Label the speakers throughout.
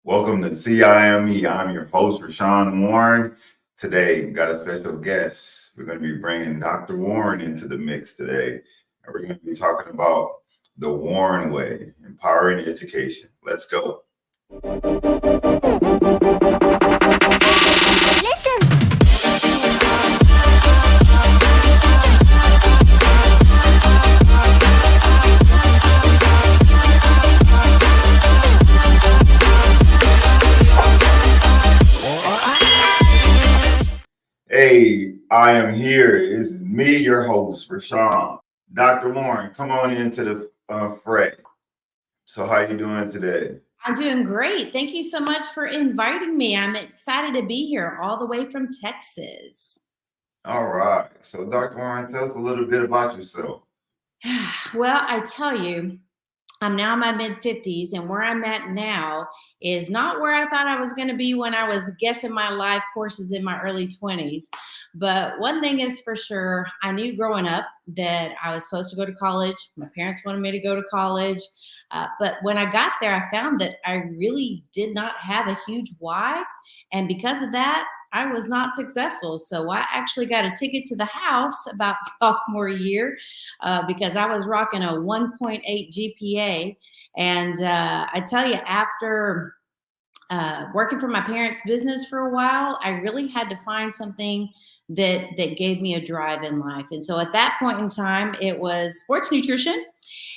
Speaker 1: Welcome to CIME. I'm your host, Rashawn Warren. Today, we got a special guest. We're going to be bringing Dr. Warren into the mix today. And we're going to be talking about the Warren way, empowering education. Let's go. Hey, I am here. It's me, your host, Rashawn. Dr. Warren, come on into the fray. So how you doing today?
Speaker 2: I'm doing great. Thank you so much for inviting me. I'm excited to be here all the way from Texas.
Speaker 1: All right. So, Dr. Warren, tell us a little bit about yourself.
Speaker 2: Well, I tell you, I'm now in my mid 50s, and where I'm at now is not where I thought I was going to be when I was guessing my life courses in my early 20s. But one thing is for sure, I knew growing up that I was supposed to go to college. My parents wanted me to go to college. But when I got there, I found that I really did not have a huge why. And because of that, I was not successful. So I actually got a ticket to the house about sophomore year because I was rocking a 1.8 GPA. And I tell you, after working for my parents' business for a while, I really had to find something that gave me a drive in life. And so at that point in time, it was sports nutrition.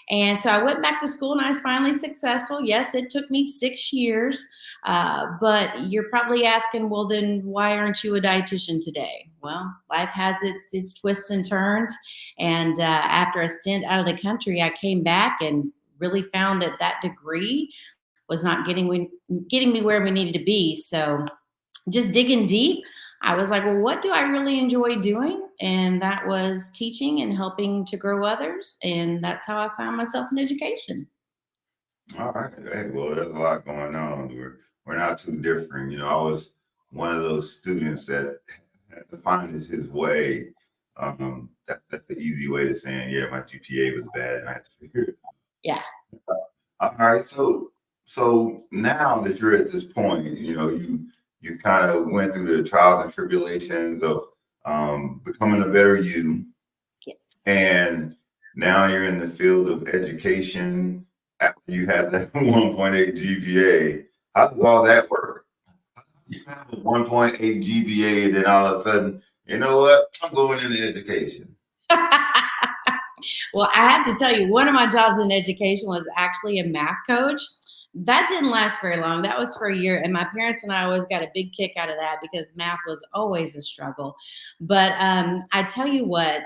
Speaker 2: And so I went back to school and I was finally successful. Yes, it took me 6 years. But you're probably asking, well, then why aren't you a dietitian today? Well, life has its twists and turns. And after a stint out of the country, I came back and really found that degree was not getting me where we needed to be. So just digging deep, I was like, well, what do I really enjoy doing? And that was teaching and helping to grow others. And that's how I found myself in education.
Speaker 1: All right. Hey, well, there's a lot going on. We're not too different. I was one of those students that had to find his way. That's the easy way to saying, yeah, my GPA was bad and I had to figure it
Speaker 2: Yeah.
Speaker 1: out. All right. So now that you're at this point, you kind of went through the trials and tribulations of becoming a better you,
Speaker 2: Yes.
Speaker 1: and now you're in the field of education after you had that 1.8 GPA. How does all that work? You have a 1.8 GPA, and then all of a sudden, you know what? I'm going into education.
Speaker 2: Well, I have to tell you, one of my jobs in education was actually a math coach. That didn't last very long. That was for a year. And my parents and I always got a big kick out of that because math was always a struggle. But I tell you what,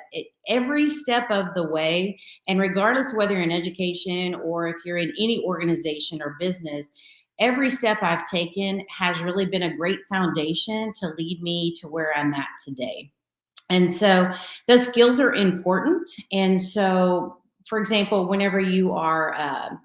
Speaker 2: every step of the way, and regardless of whether you're in education or if you're in any organization or business, every step I've taken has really been a great foundation to lead me to where I'm at today. And so those skills are important. And so, for example, whenever you are,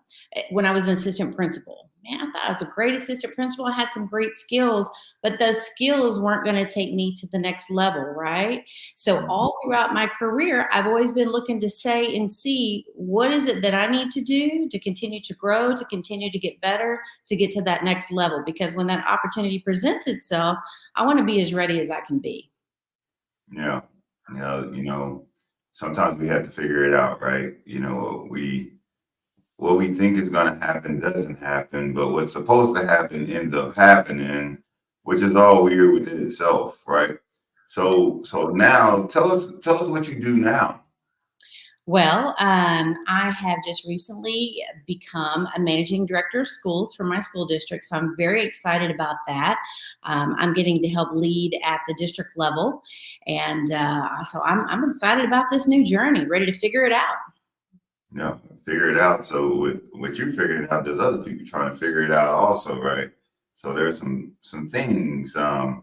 Speaker 2: when I was an assistant principal, man, I thought I was a great assistant principal. I had some great skills, but those skills weren't going to take me to the next level, right? So, all throughout my career, I've always been looking to say and see what is it that I need to do to continue to grow, to continue to get better, to get to that next level. Because when that opportunity presents itself, I want to be as ready as I can be.
Speaker 1: Yeah. Sometimes we have to figure it out, right? What we think is going to happen doesn't happen, but what's supposed to happen ends up happening, which is all weird within itself, right? So now tell us what you do now.
Speaker 2: Well, I have just recently become a managing director of schools for my school district. So I'm very excited about that. I'm getting to help lead at the district level. And so I'm excited about this new journey, ready to figure it out.
Speaker 1: Yeah, figure it out. So with you figuring it out, there's other people trying to figure it out also, right? So there's some things I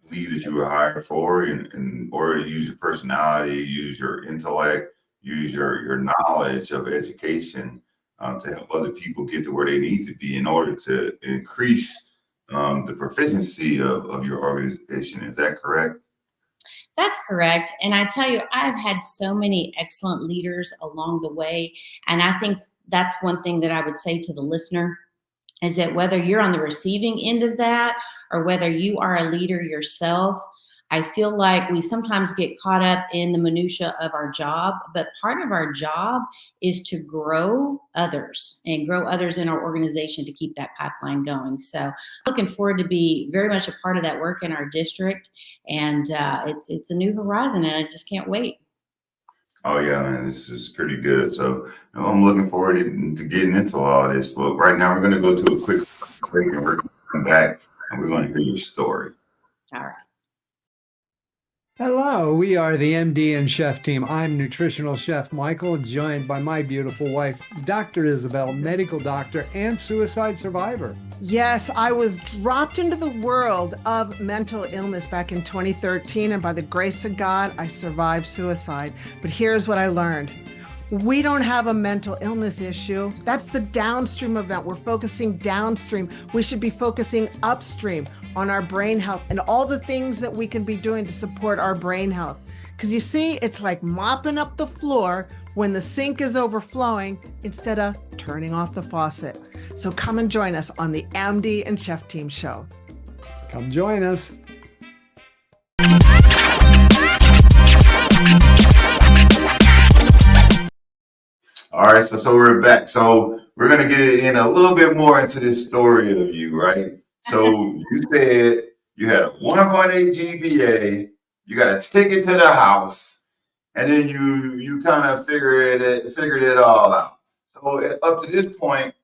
Speaker 1: believe that you were hired for in order to use your personality, use your intellect, use your knowledge of education to help other people get to where they need to be in order to increase the proficiency of your organization. Is that correct?
Speaker 2: That's correct. And I tell you, I've had so many excellent leaders along the way. And I think that's one thing that I would say to the listener. is that whether you're on the receiving end of that or whether you are a leader yourself, I feel like we sometimes get caught up in the minutia of our job, but part of our job is to grow others and grow others in our organization to keep that pipeline going. So, looking forward to be very much a part of that work in our district, and it's a new horizon, and I just can't wait.
Speaker 1: Oh yeah, man, this is pretty good. So I'm looking forward to getting into all this. But right now, we're going to go to a quick break, and we're going to come back, and we're going to hear your story.
Speaker 2: All right.
Speaker 3: Hello, we are the MD and Chef team. I'm nutritional chef Michael, joined by my beautiful wife, Dr. Isabel, medical doctor and suicide survivor.
Speaker 4: Yes, I was dropped into the world of mental illness back in 2013, and by the grace of God, I survived suicide. But here's what I learned. We don't have a mental illness issue. That's the downstream event. We're focusing downstream. We should be focusing upstream on our brain health and all the things that we can be doing to support our brain health. Because you see, it's like mopping up the floor when the sink is overflowing instead of turning off the faucet. So come and join us on the MD and Chef Team show.
Speaker 3: Come join us.
Speaker 1: All right, so we're back. So we're gonna get in a little bit more into this story of you, right? So you said you had a 1.8 GPA, you got a ticket to the house, and then you kind of figured it all out. So up to this point,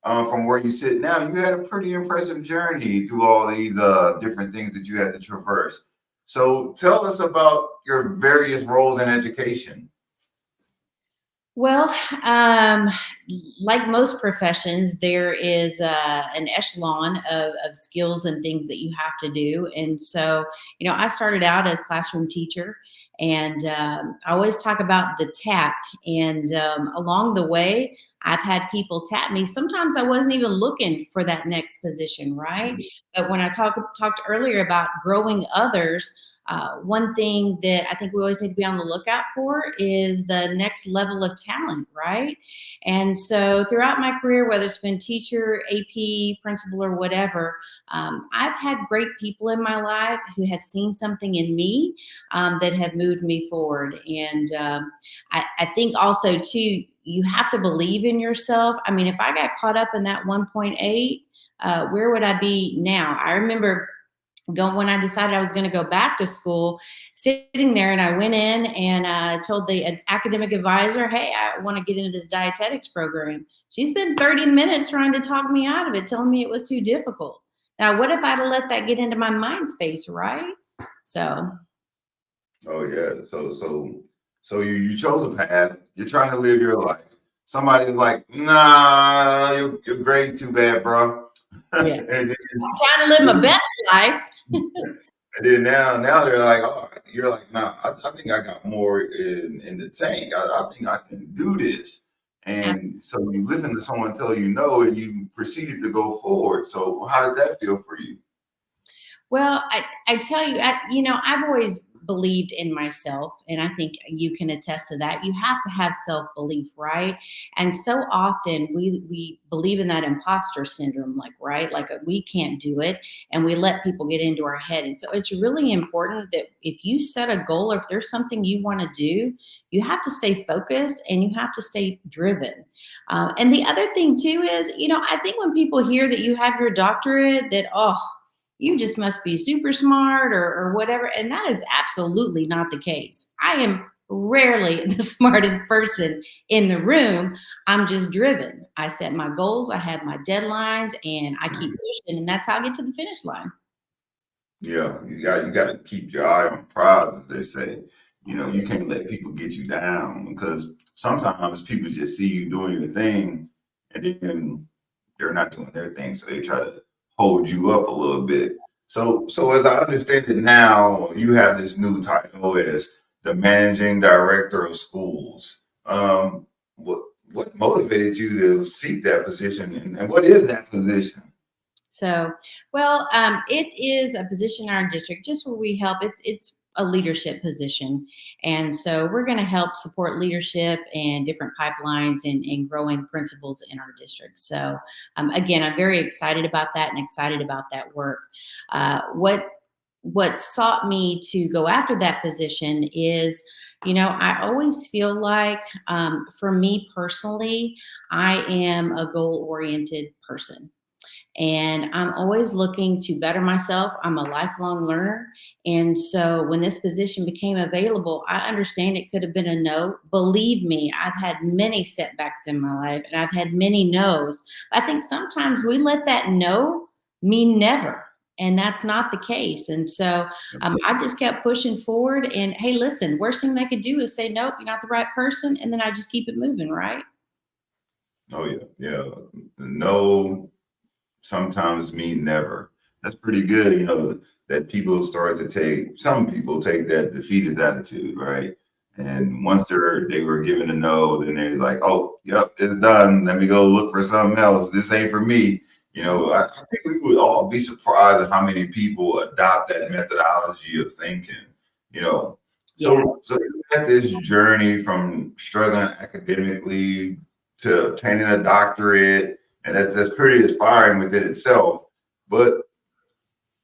Speaker 1: from where you sit now, you had a pretty impressive journey through all these different things that you had to traverse. So tell us about your various roles in education.
Speaker 2: Well, like most professions, there is an echelon of skills and things that you have to do. And so, I started out as classroom teacher, and I always talk about the tap. And along the way, I've had people tap me. Sometimes I wasn't even looking for that next position, right? But when I talked earlier about growing others, one thing that I think we always need to be on the lookout for is the next level of talent, right? And so throughout my career, whether it's been teacher, AP, principal, or whatever, I've had great people in my life who have seen something in me that have moved me forward. And I think also, too, you have to believe in yourself. I mean, if I got caught up in that 1.8, where would I be now? I remember when I decided I was going to go back to school, sitting there, and I went in and told the academic advisor, "Hey, I want to get into this dietetics program." She spent 30 minutes trying to talk me out of it, telling me it was too difficult. Now, what if I'd have let that get into my mind space, right? So,
Speaker 1: Oh yeah. So you chose a path. You're trying to live your life. Somebody's like, nah, your grade's too bad, bro.
Speaker 2: yeah,
Speaker 1: and then,
Speaker 2: I'm trying to live my best life.
Speaker 1: and then now they're like, oh, you're like, nah, I think I got more in the tank. I think I can do this. And so you listen to someone tell you no, and you proceeded to go forward. So how did that feel for you?
Speaker 2: Well, I tell you, I've always believed in myself, and I think you can attest to that. You have to have self-belief, right? And so often we believe in that imposter syndrome, like, right? Like we can't do it, and we let people get into our head. And so it's really important that if you set a goal or if there's something you want to do, you have to stay focused and you have to stay driven. And the other thing too is, I think when people hear that you have your doctorate, that, oh, you just must be super smart or whatever. And that is absolutely not the case. I am rarely the smartest person in the room. I'm just driven. I set my goals, I have my deadlines, and I keep pushing. And that's how I get to the finish line.
Speaker 1: Yeah, you got to keep your eye on prize, as they say. You can't let people get you down because sometimes people just see you doing your thing, and then they're not doing their thing, so they try to hold you up a little bit. So as I understand it now, you have this new title as the managing director of schools. What motivated you to seek that position, and what is that position?
Speaker 2: So, well, it is a position in our district just where we help. It's a leadership position. And so we're going to help support leadership and different pipelines and growing principals in our district. So again, I'm very excited about that and excited about that work. What sought me to go after that position is, I always feel like, for me personally, I am a goal-oriented person. And I'm always looking to better myself. I'm a lifelong learner. And so when this position became available, I understand it could have been a no. Believe me, I've had many setbacks in my life and I've had many no's. I think sometimes we let that no mean never. And that's not the case. And so I just kept pushing forward. And hey, listen, worst thing they could do is say, nope, you're not the right person. And then I just keep it moving, right?
Speaker 1: Oh yeah, yeah. No sometimes mean never. That's pretty good, that some people take that defeatist attitude, right? And once they were given a no, then they're like, oh, yep, it's done. Let me go look for something else. This ain't for me. I think we would all be surprised at how many people adopt that methodology of thinking, you know.
Speaker 2: Yeah.
Speaker 1: So you had this journey from struggling academically to obtaining a doctorate, and that's pretty inspiring within itself. But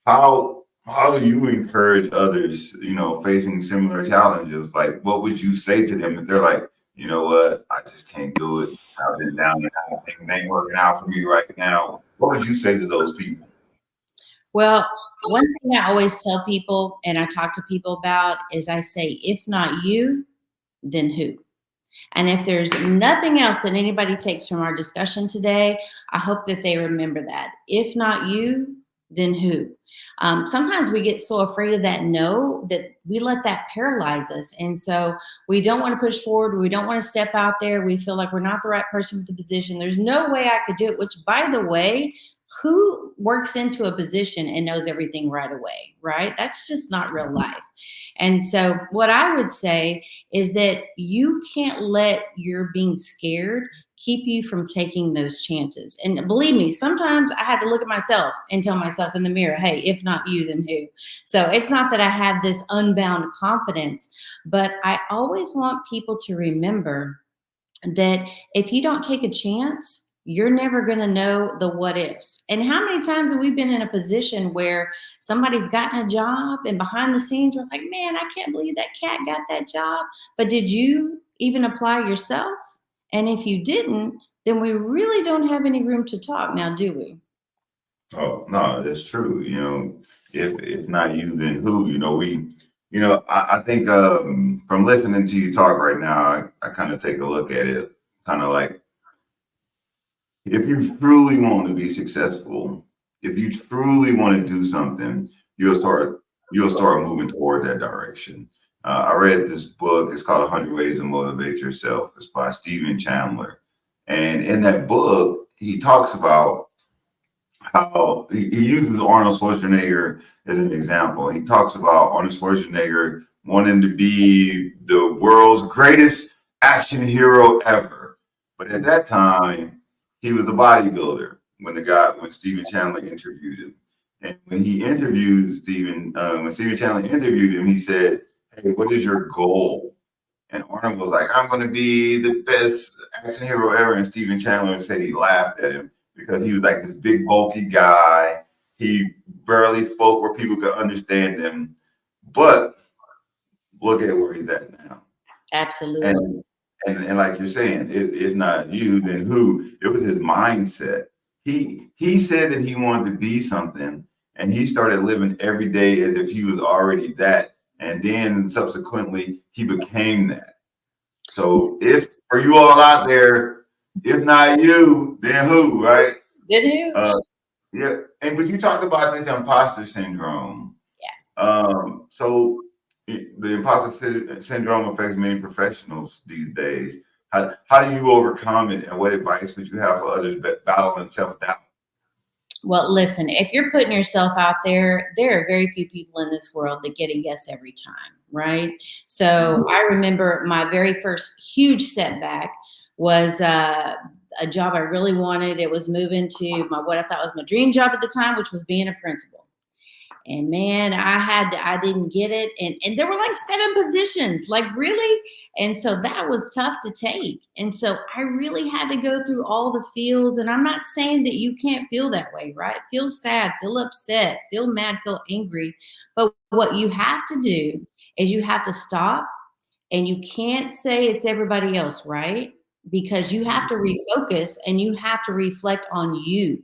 Speaker 1: how do you encourage others, facing similar challenges? Like, what would you say to them if they're like, you know what, I just can't do it. I've been down and out. Things ain't working out for me right now. What would you say to those people?
Speaker 2: Well, one thing I always tell people and I talk to people about is I say, if not you, then who? And if there's nothing else that anybody takes from our discussion today, I hope that they remember that. If not you, then who? Sometimes we get so afraid of that no that we let that paralyze us. And so we don't want to push forward. We don't want to step out there. We feel like we're not the right person for the position. There's no way I could do it, which, by the way, who works into a position and knows everything right away, right? That's just not real life. And so what I would say is that you can't let your being scared keep you from taking those chances. And believe me, sometimes I had to look at myself and tell myself in the mirror, hey, if not you, then who? So it's not that I have this unbound confidence, but I always want people to remember that if you don't take a chance, you're never going to know the what ifs. And how many times have we been in a position where somebody's gotten a job and behind the scenes we're like, man, I can't believe that cat got that job. But did you even apply yourself? And if you didn't, then we really don't have any room to talk now, do we?
Speaker 1: Oh no, that's true. If not you, then who? I think from listening to you talk right now, I kind of take a look at it, kind of like, if you truly want to be successful, if you truly want to do something, you'll start moving toward that direction. I read this book. It's called 100 Ways to Motivate Yourself. It's by Stephen Chandler. And in that book, he talks about how he uses Arnold Schwarzenegger as an example. He talks about Arnold Schwarzenegger wanting to be the world's greatest action hero ever. But at that time, he was a bodybuilder when Stephen Chandler interviewed him. And when when Stephen Chandler interviewed him, he said, hey, what is your goal? And Arnold was like, I'm going to be the best action hero ever. And Stephen Chandler said he laughed at him because he was like this big, bulky guy. He barely spoke where people could understand him. But look at where he's at now.
Speaker 2: Absolutely.
Speaker 1: And like you're saying, if not you, then who? It was his mindset. He said that he wanted to be something, and he started living every day as if he was already that. And then subsequently, he became that. So if for you all out there, if not you, then who, right?
Speaker 2: Then who?
Speaker 1: Yeah. But you talked about this imposter syndrome. So the imposter syndrome affects many professionals these days. How do you overcome it, and what advice would you have for others battling self-doubt?
Speaker 2: Well, listen, if you're putting yourself out there, there are very few people in this world that get a yes every time, right? So I remember my very first huge setback was a job I really wanted. It was moving to what I thought was my dream job at the time, which was being a principal. And man, I didn't get it. And there were like 7 positions, like really. And so that was tough to take. And so I really had to go through all the feels. And I'm not saying that you can't feel that way, right? Feel sad, feel upset, feel mad, feel angry. But what you have to do is you have to stop, and you can't say it's everybody else, right? Because you have to refocus and you have to reflect on you.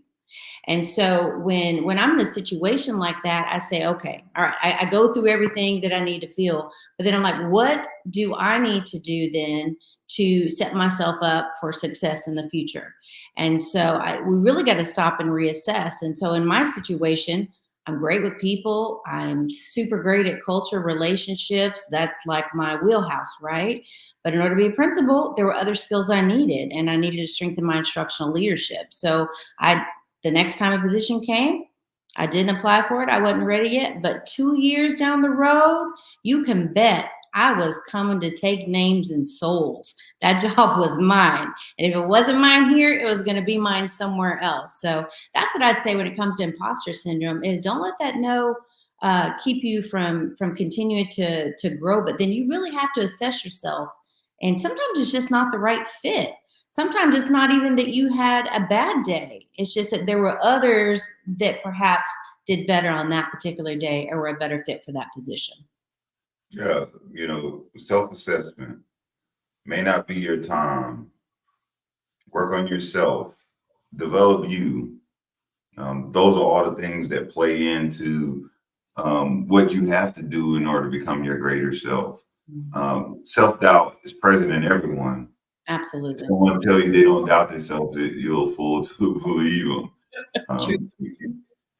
Speaker 2: And so when I'm in a situation like that, I say, okay, all right, I go through everything that I need to feel, but then I'm like, what do I need to do then to set myself up for success in the future? And so we really got to stop and reassess. And so in my situation, I'm great with people. I'm super great at culture, relationships. That's like my wheelhouse, right? But in order to be a principal, there were other skills I needed, and I needed to strengthen my instructional leadership. So I the next time a position came, I didn't apply for it. I wasn't ready yet. But 2 years down the road, you can bet I was coming to take names and souls. That job was mine. And if it wasn't mine here, it was going to be mine somewhere else. So that's what I'd say when it comes to imposter syndrome is don't let that no keep you from continuing to grow. But then you really have to assess yourself. And sometimes it's just not the right fit. Sometimes it's not even that you had a bad day. It's just that there were others that perhaps did better on that particular day or were a better fit for that position.
Speaker 1: Yeah, self-assessment may not be your time. Work on yourself, develop you. Those are all the things that play into what you have to do in order to become your greater self. Self-doubt is present in everyone.
Speaker 2: Absolutely.
Speaker 1: If someone tell you they don't doubt themselves, you're a fool to believe them.
Speaker 2: True.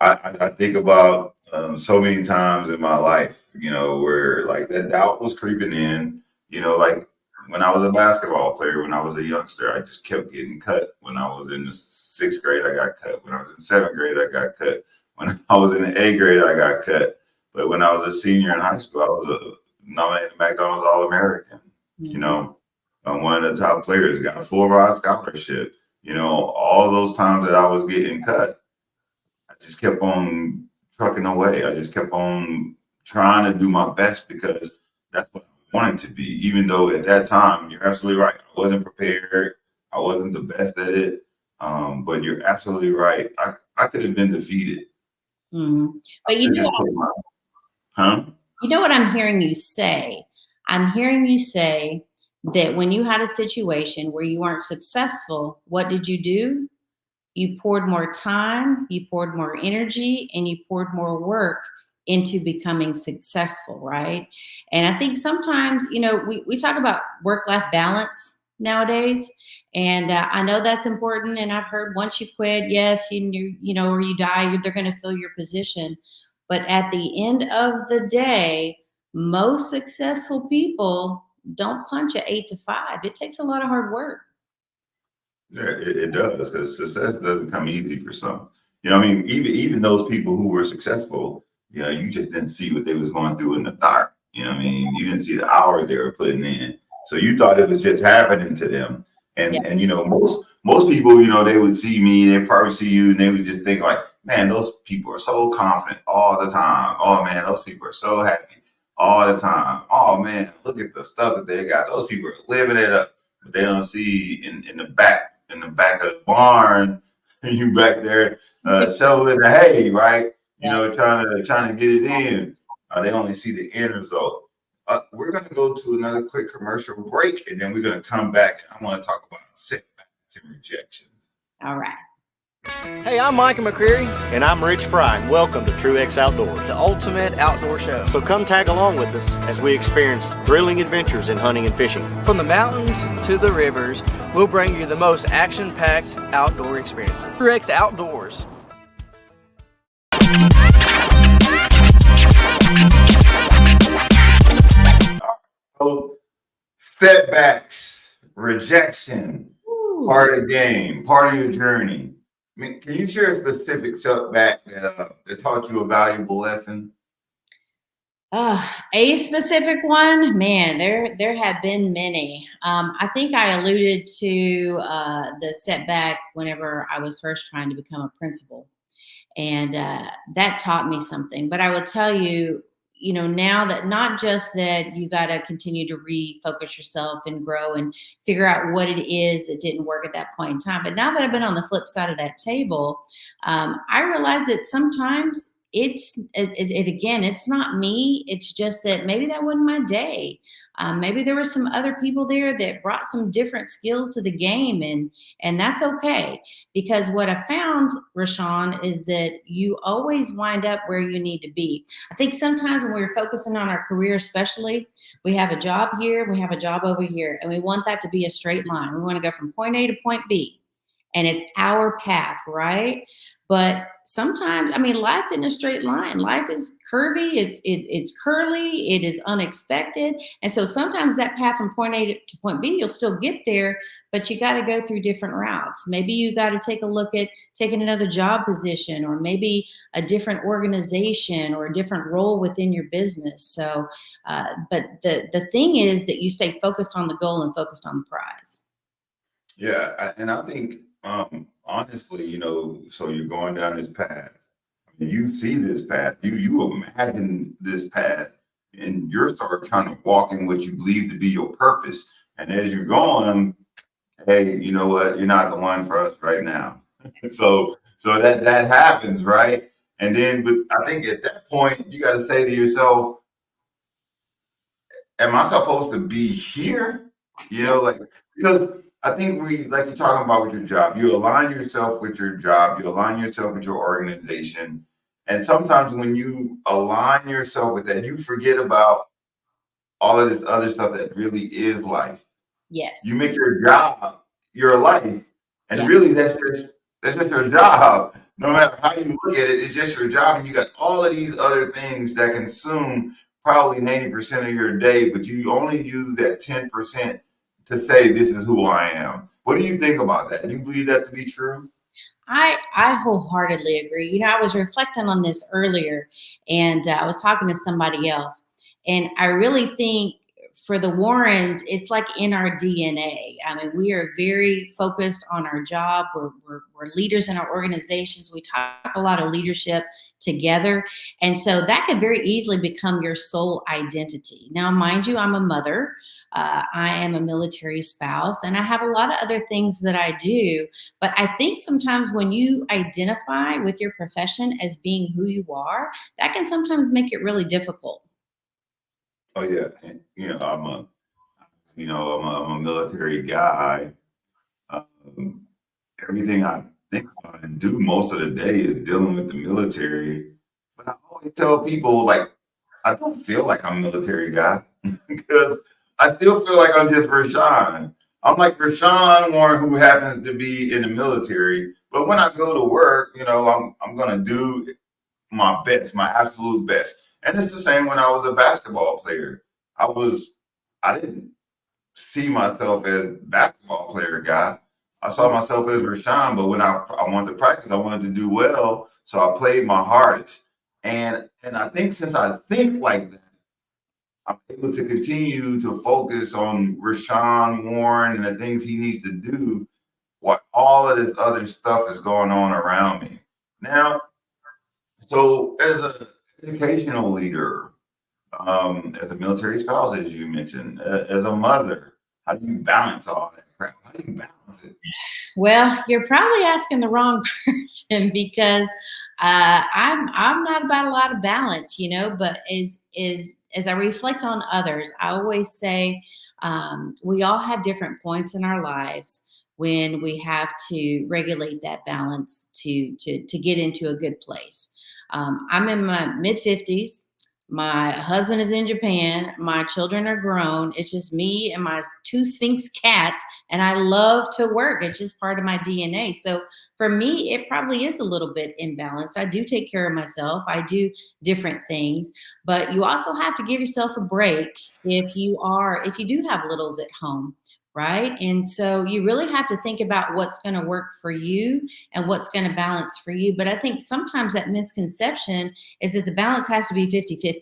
Speaker 1: I think about so many times in my life, where like that doubt was creeping in, like when I was a basketball player, when I was a youngster, I just kept getting cut. When I was in the 6th grade, I got cut. When I was in 7th grade, I got cut. When I was in the 8th grade, I got cut. But when I was a senior in high school, I was nominated McDonald's All-American. I'm one of the top players, got a full ride scholarship. All those times that I was getting cut, I just kept on trucking away. I just kept on trying to do my best because that's what I wanted to be. Even though at that time, you're absolutely right. I wasn't prepared. I wasn't the best at it. But you're absolutely right. I could have been defeated.
Speaker 2: But
Speaker 1: Huh?
Speaker 2: You know what I'm hearing you say? I'm hearing you say that when you had a situation where you weren't successful, what did you do? You poured more time, you poured more energy, and you poured more work into becoming successful, right? And I think sometimes, we talk about work-life balance nowadays. And I know that's important. And I've heard once you quit, yes, or you die, they're going to fill your position. But at the end of the day, most successful people don't punch at 8 to 5. It takes a lot of hard work.
Speaker 1: Yeah, it does, because success doesn't come easy for some. Even those people who were successful, you just didn't see what they was going through in the dark. You didn't see the hours they were putting in. So you thought it was just happening to them. And most people, they would see me, they probably see you, and they would just think like, man, those people are so confident all the time. Oh man, those people are so happy all the time. Oh man, look at the stuff that they got. Those people are living it up. But they don't see in the back of the barn, you back there shoveling the hay, right? Trying to get it in. They only see the end result. We're going to go to another quick commercial break, and then we're going to come back, and I want to talk about setbacks and rejections.
Speaker 2: All right.
Speaker 5: Hey, I'm Micah McCreary.
Speaker 6: And I'm Rich Fry, and welcome to True X Outdoors,
Speaker 5: The ultimate outdoor show.
Speaker 6: So come tag along with us as we experience thrilling adventures in hunting and fishing.
Speaker 5: From the mountains to the rivers, we'll bring you the most action-packed outdoor experiences. True X Outdoors.
Speaker 1: So, setbacks, rejection, part of the game, part of your journey. Can you share a specific setback that taught you a valuable lesson?
Speaker 2: A specific one, man, there have been many. I think I alluded to the setback whenever I was first trying to become a principal. And that taught me something. But I will tell you, now that not just that you got to continue to refocus yourself and grow and figure out what it is that didn't work at that point in time. But now that I've been on the flip side of that table, I realize that sometimes again, it's not me. It's just that maybe that wasn't my day. Maybe there were some other people there that brought some different skills to the game, and that's okay. Because what I found, Rashawn, is that you always wind up where you need to be. I think sometimes when we're focusing on our career, especially, we have a job here, we have a job over here, and we want that to be a straight line. We want to go from point A to point B, and it's our path, right? But sometimes, I mean, life isn't a straight line. Life is curvy, it's curly, it is unexpected. And so sometimes that path from point A to point B, you'll still get there, but you got to go through different routes. Maybe you got to take a look at taking another job position, or maybe a different organization or a different role within your business. So, but the thing is that you stay focused on the goal and focused on the prize.
Speaker 1: Yeah, and I think honestly, so you're going down this path. I mean, you see this path, you imagine this path, and you're start trying to walk in what you believe to be your purpose. And as you're going, hey, you know what? You're not the one for us right now. So that happens, right? And then, but I think at that point, you got to say to yourself, am I supposed to be here? Like, because I think like you're talking about with your job, you align yourself with your job, you align yourself with your organization. And sometimes when you align yourself with that, you forget about all of this other stuff that really is life. You
Speaker 2: Yes.
Speaker 1: make your job your life. And
Speaker 2: Yeah.
Speaker 1: really that's just your job. No matter how you look at it, it's just your job. And you got all of these other things that consume probably 90% of your day, but you only use that 10% to say this is who I am. What do you think about that? Do you believe that to be true?
Speaker 2: I wholeheartedly agree. I was reflecting on this earlier, and I was talking to somebody else, and I really think for the Warrens, it's like in our DNA. I mean, we are very focused on our job. We're leaders in our organizations. We talk a lot of leadership together, and so that could very easily become your sole identity. Now, mind you, I'm a mother. I am a military spouse, and I have a lot of other things that I do. But I think sometimes when you identify with your profession as being who you are, that can sometimes make it really difficult.
Speaker 1: Oh yeah. And, I'm a military guy. Um, Everything I think about and do most of the day is dealing with the military. But I always tell people, like, I don't feel like I'm a military guy because I still feel like I'm just Rashawn. I'm like Rashawn Warren, who happens to be in the military. But when I go to work, I'm gonna do my best, my absolute best. And it's the same when I was a basketball player. I didn't see myself as basketball player guy. I saw myself as Rashawn, but when I wanted to practice, I wanted to do well. So I played my hardest. And I think since I think like that, I'm able to continue to focus on Rashawn Warren and the things he needs to do while all of this other stuff is going on around me. Now, so as an educational leader, as a military spouse, as you mentioned, as a mother, how do you balance all that crap? How do you balance it?
Speaker 2: Well, you're probably asking the wrong person because I'm not about a lot of balance, But as I reflect on others, I always say we all have different points in our lives when we have to regulate that balance to get into a good place. I'm in my mid 50s. My husband is in Japan. My children are grown. It's just me and my two Sphinx cats, and I love to work. It's just part of my DNA. So for me, it probably is a little bit imbalanced. I do take care of myself. I do different things, but you also have to give yourself a break if you do have littles at home, right? And so you really have to think about what's going to work for you and what's going to balance for you. But I think sometimes that misconception is that the balance has to be 50-50,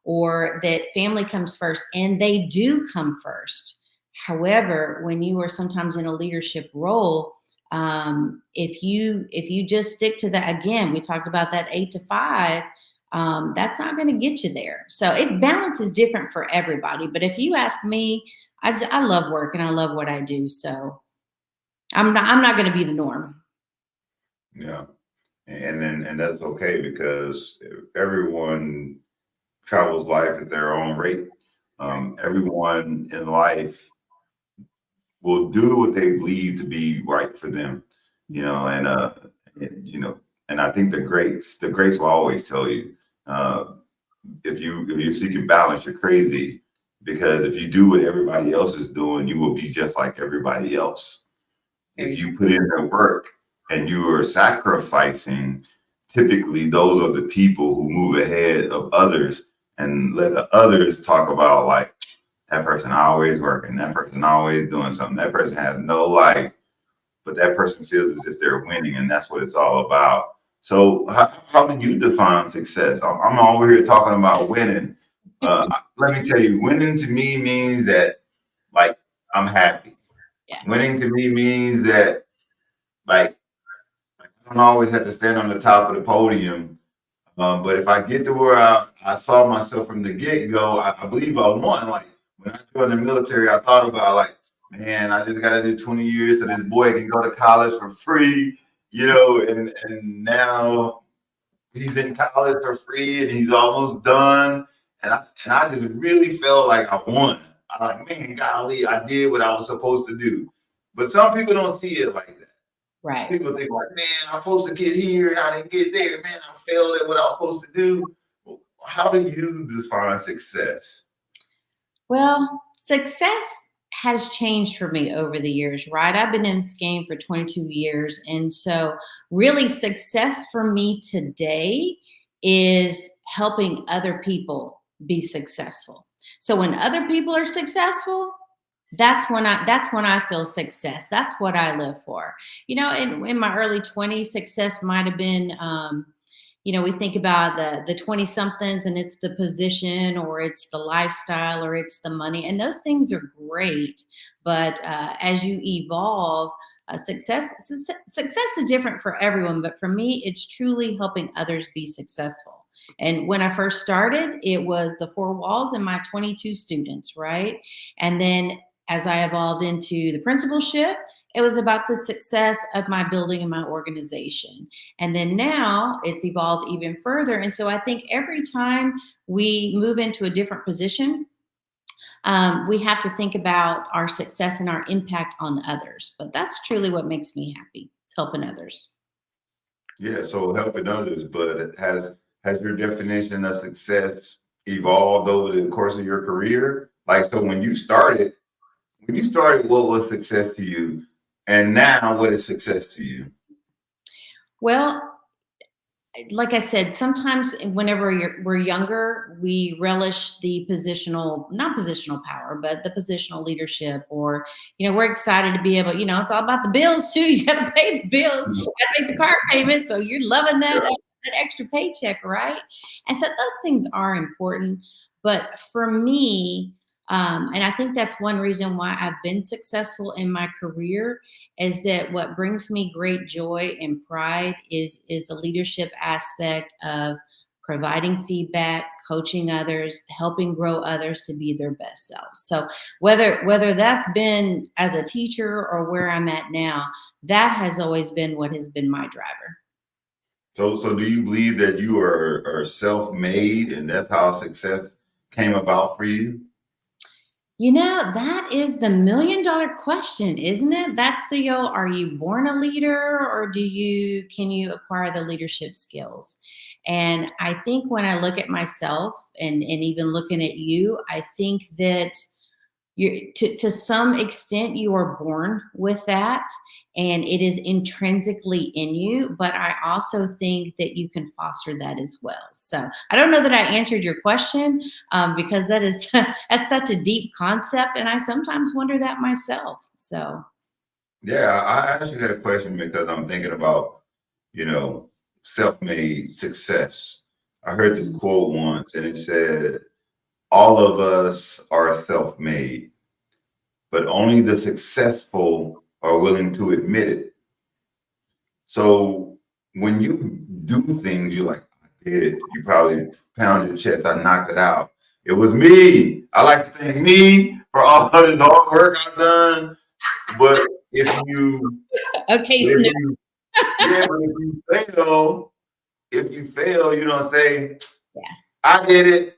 Speaker 2: or that family comes first, and they do come first. However, when you are sometimes in a leadership role, If you just stick to that, again, we talked about that 8 to 5. That's not going to get you there. So balance is different for everybody. But if you ask me, I love work and I love what I do. So I'm not going to be the norm.
Speaker 1: Yeah. And that's okay, because everyone travels life at their own rate. Everyone in life will do what they believe to be right for them, and I think the greats will always tell you, uh, if you're seeking balance, you're crazy, because if you do what everybody else is doing, you will be just like everybody else. If you put in the work and you are sacrificing, typically those are the people who move ahead of others and let the others talk about, like, that person always working, that person always doing something, that person has no life, but that person feels as if they're winning, and that's what it's all about. So how do you define success? I'm over here talking about winning. Let me tell you, winning to me means that, like, I'm happy.
Speaker 2: Yeah.
Speaker 1: Winning to me means that, like, I don't always have to stand on the top of the podium. But if I get to where I saw myself from the get-go, I believe I won. Like, when I joined the military, I thought about, like, man, I just got to do 20 years so this boy can go to college for free, and now he's in college for free and he's almost done. And I just really felt like I won. I'm like, man, golly, I did what I was supposed to do. But some people don't see it like that.
Speaker 2: Right.
Speaker 1: People think, like, man, I'm supposed to get here and I didn't get there. Man, I failed at what I was supposed to do. Well, how do you define success?
Speaker 2: Well, success has changed for me over the years, right? I've been in this game for 22 years. And so, really, success for me today is helping other people be successful. So, when other people are successful, that's when I feel success. That's what I live for. In my early 20s, success might have been, we think about the 20 somethings and it's the position or it's the lifestyle or it's the money, and those things are great. But as you evolve, success is different for everyone, but for me it's truly helping others be successful. And when I first started, it was the four walls and my 22 students, right? And then as I evolved into the principalship, it was about the success of my building and my organization. And then now it's evolved even further. And so I think every time we move into a different position, we have to think about our success and our impact on others. But that's truly what makes me happy. It's helping others.
Speaker 1: Yeah, so helping others, but has your definition of success evolved over the course of your career? Like, so when you started, what was success to you? And now, what is success to you?
Speaker 2: Well, like I said, sometimes whenever we're younger, we relish the not positional power, but the positional leadership, or, we're excited to be able, it's all about the bills too. You got to pay the bills, you got to make the car payment. So you're loving that extra paycheck, right? And so those things are important. But for me, and I think that's one reason why I've been successful in my career, is that what brings me great joy and pride is the leadership aspect of providing feedback, coaching others, helping grow others to be their best selves. So whether that's been as a teacher or where I'm at now, that has always been what has been my driver.
Speaker 1: So do you believe that you are self-made and that's how success came about for you?
Speaker 2: That is the $1 million question, isn't it? That's are you born a leader, or can you acquire the leadership skills? And I think when I look at myself and even looking at you, I think that to some extent you are born with that and it is intrinsically in you, but I also think that you can foster that as well. So I don't know that I answered your question, because that's such a deep concept, and I sometimes wonder that myself. So
Speaker 1: Yeah, I asked you that question because I'm thinking about, you know, self-made success. I heard this quote once and it said, all of us are self-made, but only the successful are willing to admit it. So when you do things, you're like, I did it. You probably pound your chest. I knocked it out. It was me. I like to thank me for all of this hard work I've done. But if you,
Speaker 2: Okay,
Speaker 1: if
Speaker 2: Snoop.
Speaker 1: you, yeah, but if you fail, you don't say,
Speaker 2: Yeah.
Speaker 1: I did it.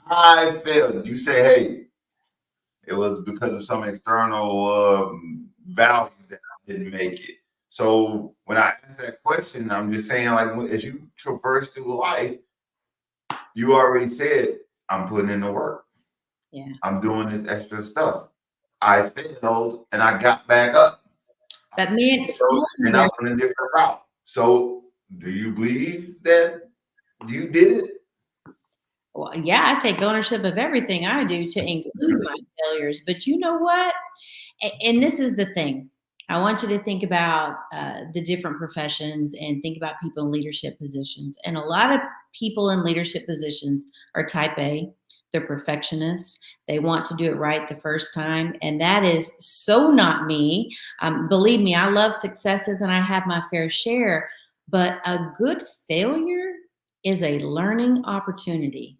Speaker 1: I failed. You say, hey, it was because of some external value that I didn't make it. So when I ask that question, I'm just saying, like, as you traverse through life, you already said, I'm putting in the work.
Speaker 2: Yeah.
Speaker 1: I'm doing this extra stuff. I failed and I got back up.
Speaker 2: But man,
Speaker 1: And I went a different route. So do you believe that you did it?
Speaker 2: well, yeah, I take ownership of everything I do to include my failures. But you know what? And this is the thing. I want you to think about the different professions and think about people in leadership positions. And a lot of people in leadership positions are type A. They're perfectionists. They want to do it right the first time. And that is so not me. Believe me, I love successes and I have my fair share. But a good failure is a learning opportunity.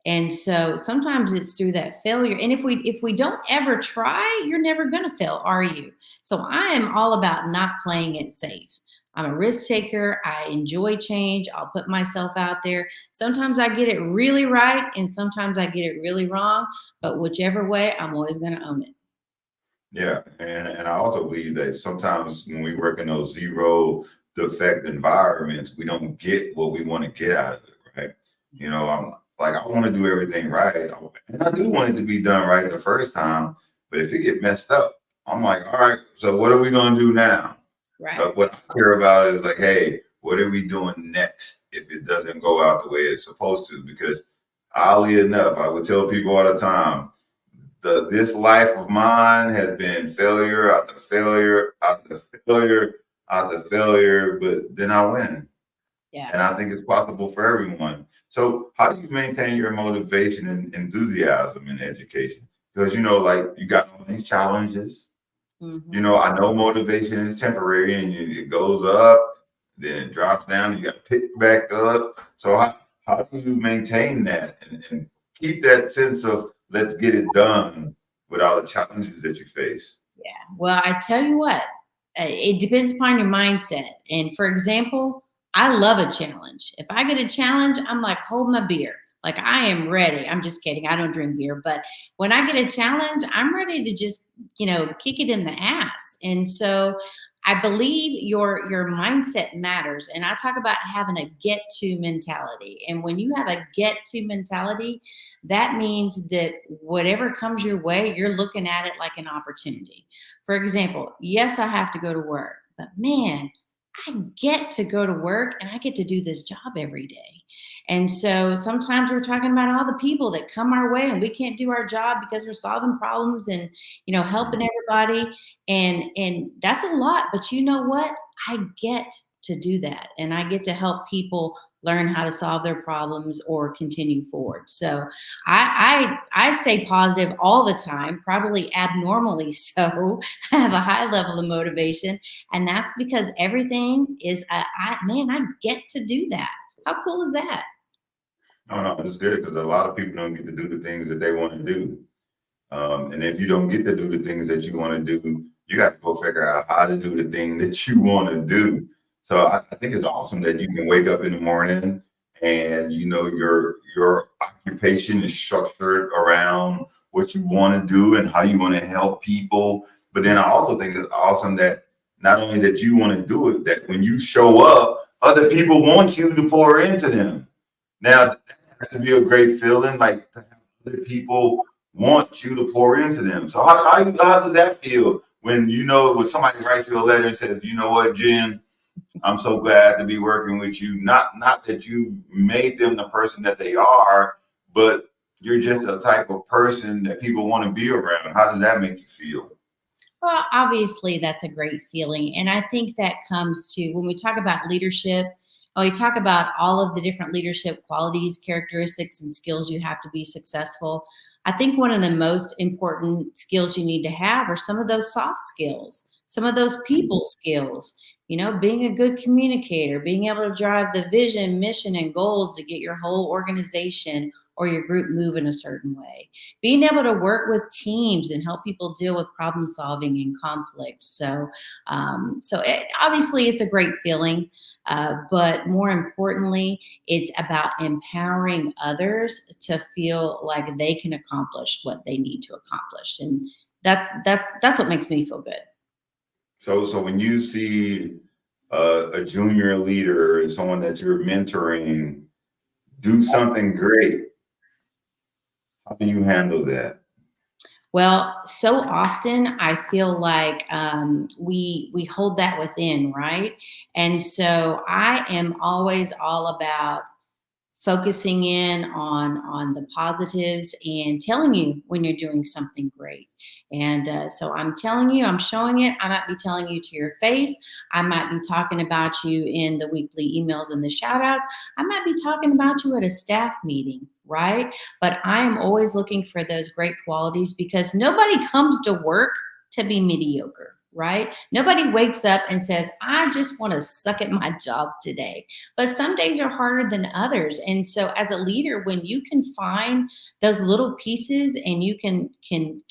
Speaker 2: And so sometimes it's through that failure. And if we don't ever try, you're never going to fail, are you? So I am all about not playing it safe. I'm a risk taker. I enjoy change. I'll put myself out there. Sometimes I get it really right and sometimes I get it really wrong, but whichever way, I'm always going to own it.
Speaker 1: Yeah, and I also believe that sometimes when we work in those zero defect environments, we don't get what we want to get out of it, right? I'm like, I want to do everything right, and I do want it to be done right the first time. But if it get messed up, I'm like, all right, so what are we gonna do now?
Speaker 2: Right.
Speaker 1: What I care about is like, hey, what are we doing next if it doesn't go out the way it's supposed to? Because oddly enough, I would tell people all the time this life of mine has been failure after failure after failure after failure, but then I win.
Speaker 2: Yeah.
Speaker 1: And I think it's possible for everyone. So how do you maintain your motivation and enthusiasm in education? Because like you got all these challenges.
Speaker 2: Mm-hmm.
Speaker 1: I know motivation is temporary and it goes up, then it drops down, and you got to pick back up. So how do you maintain that and keep that sense of let's get it done with all the challenges that you face?
Speaker 2: Yeah. Well, I tell you what, it depends upon your mindset. And for example, I love a challenge. If I get a challenge, I'm like, hold my beer. Like I am ready. I'm just kidding. I don't drink beer, but when I get a challenge, I'm ready to just, kick it in the ass. And so I believe your mindset matters. And I talk about having a get to mentality. And when you have a get to mentality, that means that whatever comes your way, you're looking at it like an opportunity. For example, yes, I have to go to work, but man, I get to go to work and I get to do this job every day. And so sometimes we're talking about all the people that come our way and we can't do our job because we're solving problems and helping everybody. And that's a lot, but you know what? I get to do that and I get to help people learn how to solve their problems or continue forward. So I stay positive all the time, probably abnormally so. I have a high level of motivation, and that's because everything is I get to do that. How cool is that?
Speaker 1: Oh no, it's good because a lot of people don't get to do the things that they want to do. And if you don't get to do the things that you want to do, you got to go figure out how to do the thing that you want to do. So I think it's awesome that you can wake up in the morning and your occupation is structured around what you want to do and how you want to help people. But then I also think it's awesome that not only that you want to do it, that when you show up, other people want you to pour into them. Now that has to be a great feeling, like to have other people want you to pour into them. So how does that feel when somebody writes you a letter and says, you know what, Jen, I'm so glad to be working with you. Not that you made them the person that they are, but you're just a type of person that people want to be around. How does that make you feel?
Speaker 2: Well, obviously, that's a great feeling. And I think that comes to when we talk about leadership, when we talk about all of the different leadership qualities, characteristics, and skills you have to be successful. I think one of the most important skills you need to have are some of those soft skills, some of those people skills. being a good communicator, being able to drive the vision, mission, and goals to get your whole organization or your group move in a certain way, being able to work with teams and help people deal with problem solving and conflict. Obviously it's a great feeling, but more importantly, it's about empowering others to feel like they can accomplish what they need to accomplish, and that's what makes me feel good.
Speaker 1: So when you see a junior leader and someone that you're mentoring do something great, how do you handle that?
Speaker 2: Well, so often I feel like we hold that within, right? And so I am always all about focusing in on the positives and telling you when you're doing something great. And so I'm telling you, I'm showing it. I might be telling you to your face. I might be talking about you in the weekly emails and the shout outs. I might be talking about you at a staff meeting, right? But I am always looking for those great qualities, because nobody comes to work to be mediocre, right? Nobody wakes up and says, I just want to suck at my job today. But some days are harder than others. And so as a leader, when you can find those little pieces and you can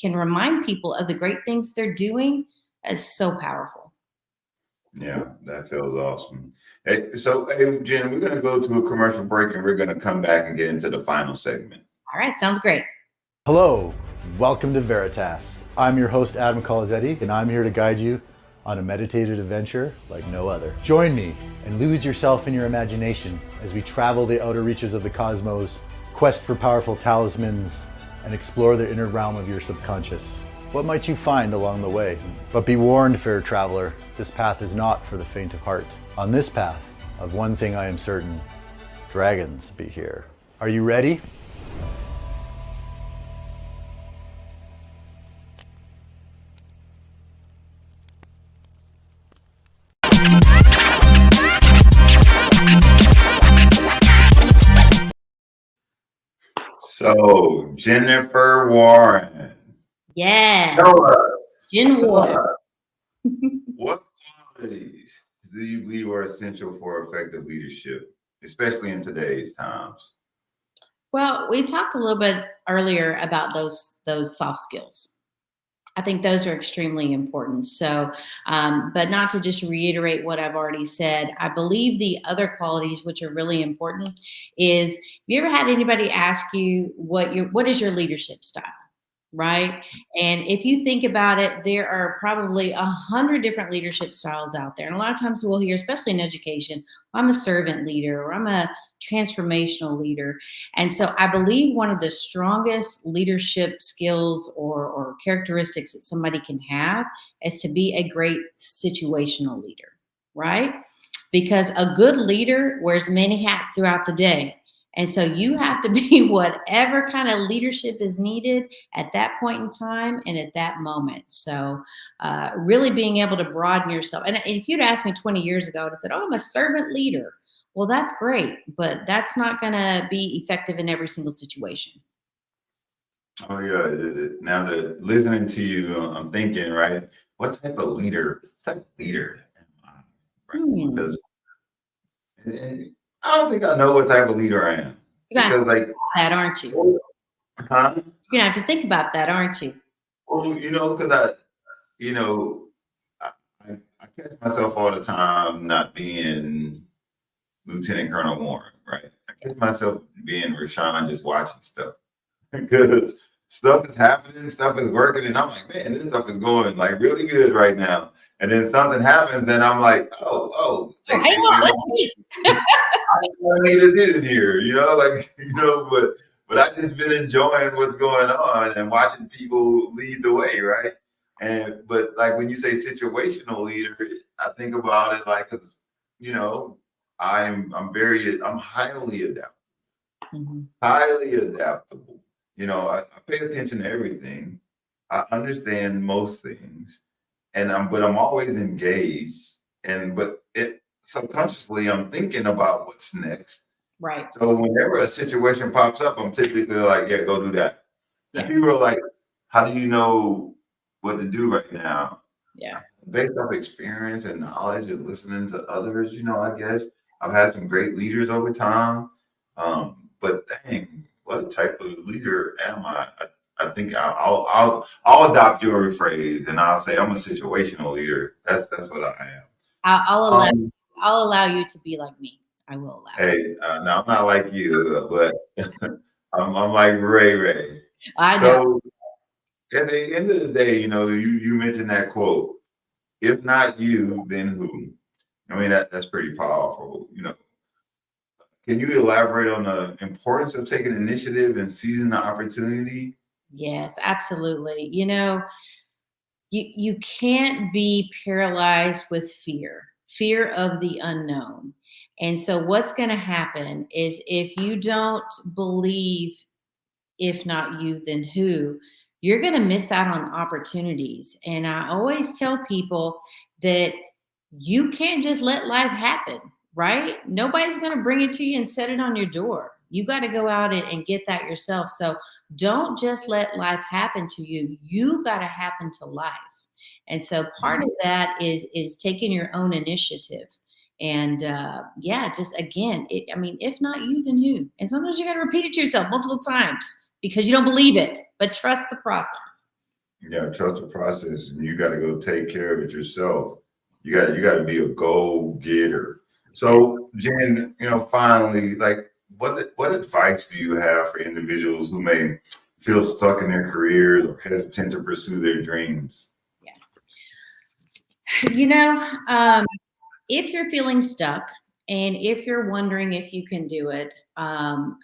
Speaker 2: remind people of the great things they're doing, it's so powerful.
Speaker 1: Yeah, that feels awesome. Hey, Jen, we're going to go to a commercial break and we're going to come back and get into the final segment.
Speaker 2: All right, sounds great.
Speaker 7: Hello, welcome to Veritas. I'm your host, Adam Colazetti, and I'm here to guide you on a meditative adventure like no other. Join me and lose yourself in your imagination as we travel the outer reaches of the cosmos, quest for powerful talismans, and explore the inner realm of your subconscious. What might you find along the way? But be warned, fair traveler, this path is not for the faint of heart. On this path, of one thing I am certain, dragons be here. Are you ready?
Speaker 1: So, Jennifer Warren.
Speaker 2: Yeah.
Speaker 1: Tell us.
Speaker 2: Jen Warren.
Speaker 1: What qualities do you believe are essential for effective leadership, especially in today's times?
Speaker 2: Well, we talked a little bit earlier about those soft skills. I think those are extremely important. So, but not to just reiterate what I've already said, I believe the other qualities which are really important is, have you ever had anybody ask you what is your leadership style? Right. And if you think about it, there are probably 100 different leadership styles out there. And a lot of times we'll hear, especially in education, I'm a servant leader or I'm a transformational leader. And so I believe one of the strongest leadership skills or characteristics that somebody can have is to be a great situational leader, right? Because a good leader wears many hats throughout the day. And so you have to be whatever kind of leadership is needed at that point in time and at that moment. So really being able to broaden yourself. And if you'd asked me 20 years ago, I'd have said, oh, I'm a servant leader. Well, that's great, but that's not going to be effective in every single situation.
Speaker 1: Oh, yeah. Now that listening to you, I'm thinking, right, what type of leader am I? Right? Because I don't think I know what type of leader I am.
Speaker 2: You're going to
Speaker 1: Because,
Speaker 2: think about that, aren't you?
Speaker 1: huh?
Speaker 2: You're going to have to think about that, aren't you?
Speaker 1: Well, because I catch myself all the time not being Lieutenant Colonel Warren, right? I catch myself being Rashawn, just watching stuff because stuff is happening, stuff is working, and I'm like, man, this stuff is going like really good right now. And then something happens, and I'm like,
Speaker 2: Hang on, let's see.
Speaker 1: I need this in here, but I just been enjoying what's going on and watching people lead the way, right? But like when you say situational leader, I think about it like, cause I'm highly adaptable, highly adaptable. I pay attention to everything. I understand most things, but I'm always engaged. But subconsciously, I'm thinking about what's next.
Speaker 2: Right.
Speaker 1: So whenever a situation pops up, I'm typically like, yeah, go do that.
Speaker 2: Yeah.
Speaker 1: And people are like, how do you know what to do right now?
Speaker 2: Yeah.
Speaker 1: based off experience and knowledge and listening to others, I guess I've had some great leaders over time. But dang, what type of leader am I? I think I'll adopt your phrase and I'll say I'm a situational leader. That's what I am.
Speaker 2: I'll allow
Speaker 1: Um,
Speaker 2: I'll allow you to be like me. I will allow it.
Speaker 1: hey, now I'm not like you, but I'm like Ray Ray.
Speaker 2: I know.
Speaker 1: So at the end of the day, you mentioned that quote. If not you, then who? I mean, that's pretty powerful. Can you elaborate on the importance of taking initiative and seizing the opportunity?
Speaker 2: Yes, absolutely. You can't be paralyzed with fear of the unknown. And so what's going to happen is if you don't believe, if not you, then who, you're going to miss out on opportunities. And I always tell people that you can't just let life happen, right? Nobody's going to bring it to you and set it on your door. You got to go out and get that yourself. So don't just let life happen to you. You got to happen to life. And so part of that is taking your own initiative. And yeah, just again, I mean, if not you, then who? And sometimes you got to repeat it to yourself multiple times because you don't believe it, but trust the process.
Speaker 1: Yeah, trust the process, and you got to go take care of it yourself. You got to be a go getter. So, Jen, finally, like, what advice do you have for individuals who may feel stuck in their careers or hesitant to pursue their dreams?
Speaker 2: You know, um, if you're feeling stuck and if you're wondering if you can do it,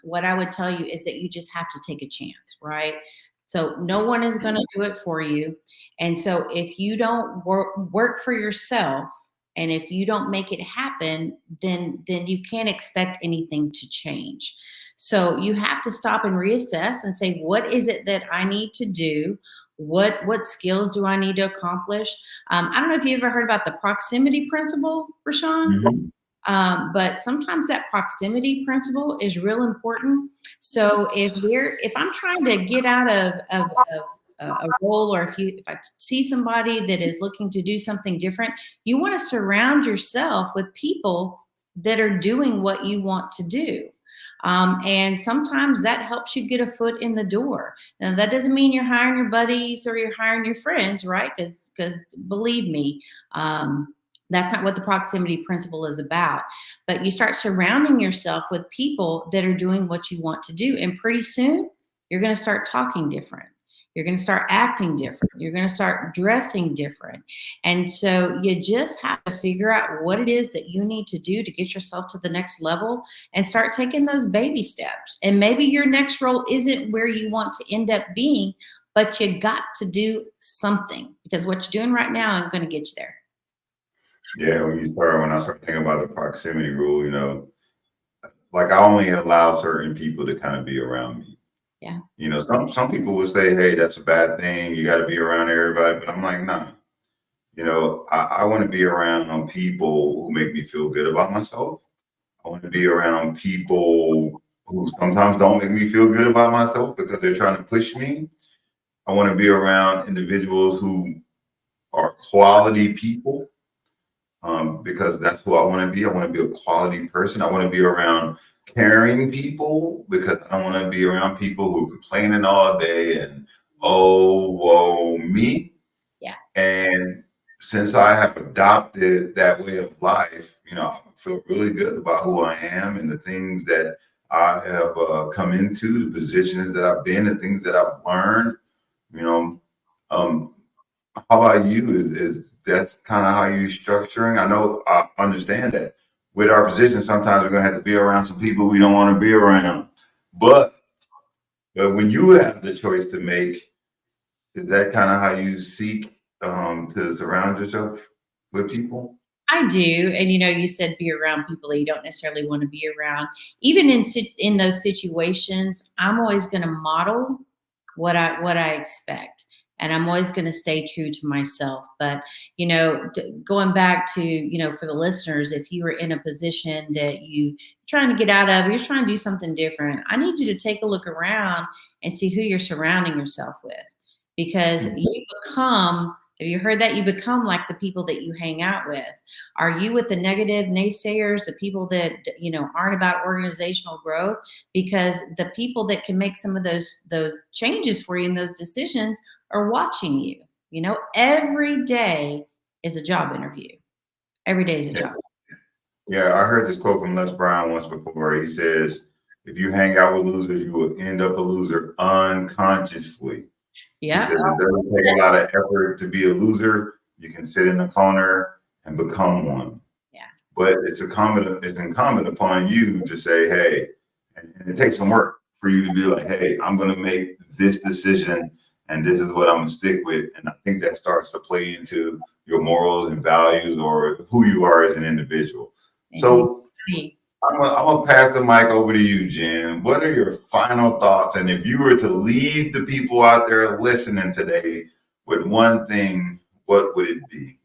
Speaker 2: what I would tell you is that you just have to take a chance, right? So no one is going to do it for you. And so if you don't work for yourself and if you don't make it happen, then you can't expect anything to change. So you have to stop and reassess and say, what is it that I need to do? What skills do I need to accomplish? I don't know if you ever heard about the proximity principle, Rashawn,
Speaker 1: Mhm.
Speaker 2: but sometimes that proximity principle is real important. So if I'm trying to get out of a role, or if I see somebody that is looking to do something different, you want to surround yourself with people that are doing what you want to do. And sometimes that helps you get a foot in the door. Now, that doesn't mean you're hiring your buddies or you're hiring your friends, right? Because believe me, that's not what the proximity principle is about. But you start surrounding yourself with people that are doing what you want to do. And pretty soon, you're going to start talking different. You're going to start acting different. You're going to start dressing different. And so you just have to figure out what it is that you need to do to get yourself to the next level and start taking those baby steps. And maybe your next role isn't where you want to end up being, but you got to do something because what you're doing right now ain't going to get you there.
Speaker 1: Yeah, when I start thinking about the proximity rule, like I only allow certain people to kind of be around me.
Speaker 2: Yeah.
Speaker 1: Some people would say, hey, that's a bad thing. You got to be around everybody. But I'm like, nah. I want to be around people who make me feel good about myself. I want to be around people who sometimes don't make me feel good about myself because they're trying to push me. I want to be around individuals who are quality people because that's who I want to be. I want to be a quality person. I want to be around caring people because I don't want to be around people who are complaining all day and oh, whoa, me.
Speaker 2: Yeah.
Speaker 1: And since I have adopted that way of life, I feel really good about who I am and the things that I have come into, the positions that I've been, the things that I've learned. You know, um, how about you? Is that's kind of how you structuring? I know I understand that with our position, sometimes we're gonna have to be around some people we don't want to be around. But when you have the choice to make, is that kind of how you seek to surround yourself with people?
Speaker 2: I do, and you said be around people that you don't necessarily want to be around. Even in those situations, I'm always going to model what I expect, and I'm always going to stay true to myself. But going back to for the listeners, if you were in a position that you're trying to get out of, you're trying to do something different, I need you to take a look around and see who you're surrounding yourself with, because you become Have you heard that? You become like the people that you hang out with. Are you with the negative naysayers, the people that, aren't about organizational growth? Because the people that can make some of those changes for you and those decisions are watching you. Every day is a job interview. Every day is a job.
Speaker 1: Yeah, I heard this quote from Les Brown once before. He says, if you hang out with losers, you will end up a loser unconsciously.
Speaker 2: Yeah.
Speaker 1: He says it doesn't take a lot of effort to be a loser. You can sit in a corner and become one.
Speaker 2: Yeah.
Speaker 1: But it's incumbent upon you to say, hey, and it takes some work for you to be like, hey, I'm going to make this decision and this is what I'm going to stick with. And I think that starts to play into your morals and values or who you are as an individual. So I'm going to pass the mic over to you, Jen. What are your final thoughts? And if you were to leave the people out there listening today with one thing, what would it be?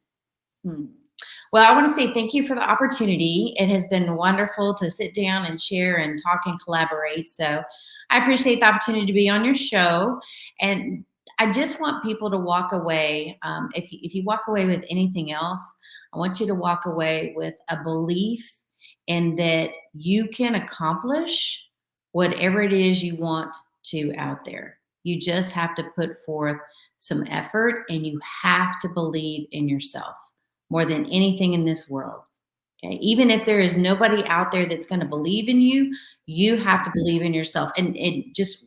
Speaker 2: Well, I want to say thank you for the opportunity. It has been wonderful to sit down and share and talk and collaborate. So I appreciate the opportunity to be on your show. And I just want people to walk away. If you walk away with anything else, I want you to walk away with a belief in that you can accomplish whatever it is you want to out there. You just have to put forth some effort and you have to believe in yourself more than anything in this world. Okay. Even if there is nobody out there that's going to believe in you, you have to believe in yourself. And it just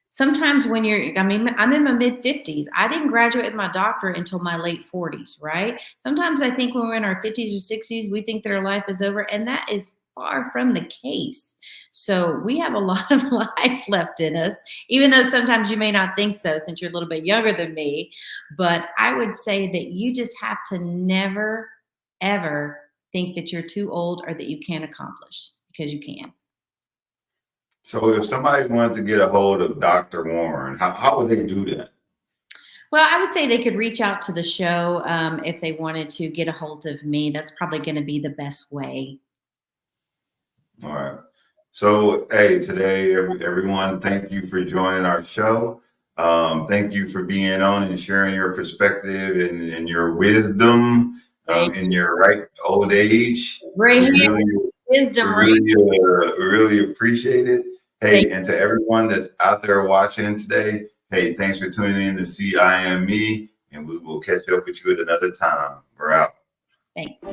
Speaker 2: sometimes when I'm in my mid 50s. I didn't graduate with my doctorate until my late 40s, right? Sometimes I think when we're in our 50s or 60s, we think that our life is over, and that is far from the case. So we have a lot of life left in us, even though sometimes you may not think so since you're a little bit younger than me. But I would say that you just have to never, ever think that you're too old or that you can't accomplish, because you can.
Speaker 1: So if somebody wanted to get a hold of Dr. Warren, how would they do that?
Speaker 2: Well, I would say they could reach out to the show if they wanted to get a hold of me. That's probably going to be the best way.
Speaker 1: All right. So, hey, today, everyone, thank you for joining our show. Thank you for being on and sharing your perspective and your wisdom in your ripe old age.
Speaker 2: Wisdom.
Speaker 1: We really appreciate it. Hey, and to everyone that's out there watching today, hey, thanks for tuning in to See I Am Me, and we will catch up with you at another time. We're out.
Speaker 2: Thanks.